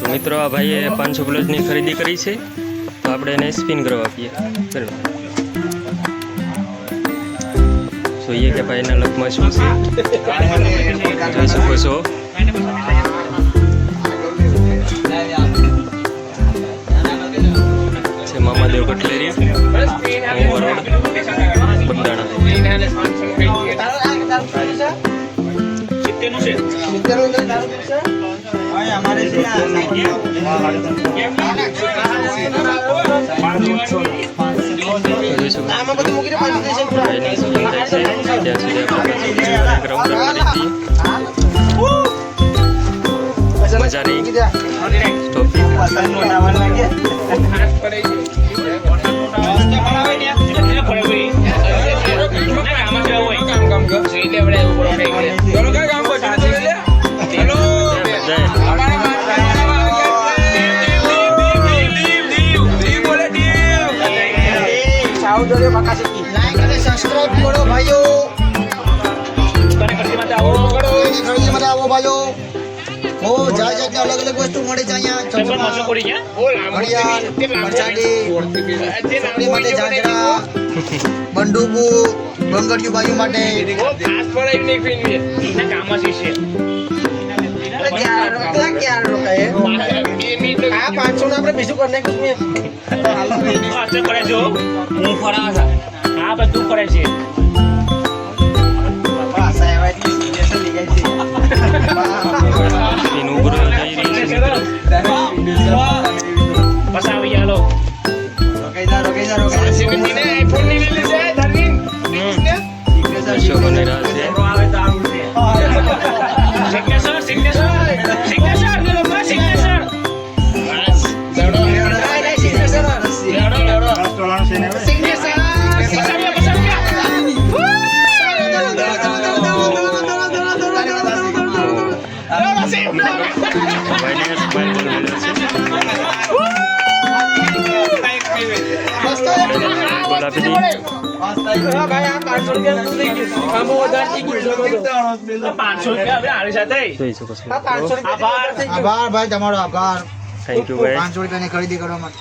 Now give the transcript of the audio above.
તો મિત્રો આ ભાઈએ 500 પ્લસની ખરીદી કરી છે, તો આપણે એને સ્પિન કરવા આપીએ. જોઈએ કે ભાઈના લકમાં શું છે. જોઈ શકો છો છે મામાદેવ કટલેરી, ઓવરરોડ, બગદાણા. મજાની ટોપી लाइक અને સબસ્ક્રાઇબ કરો ભાઈઓ. ખરીદીમાં આવો ભાઈઓ. ઓ જાય જાય અલગ અલગ વસ્તુ મળે છે અહીંયા. ઘડિયાળ, મરચાડી, છોકરી માટે જાજરા, બંદૂકો, બંગડીયું ભાઈઓ માટે. આ 500 આપણે બીજું કરી હા બધું કરે છે. સ્પિન ઉભરો જઈ રહી છે મિત્રો. બસ આવી ચાલો. દર્શકોની રાહ છે. ભાઈને સ્માઈલ બોલાવેલો છે. બોલ આપી દી. 500 હવે આવી સાથે. જોઈ શકો છો. આભાર ભાઈ, તમારો આભાર. થેન્ક યુ ભાઈ. 500 રૂપિયાની ખરીદી કરવા માટે.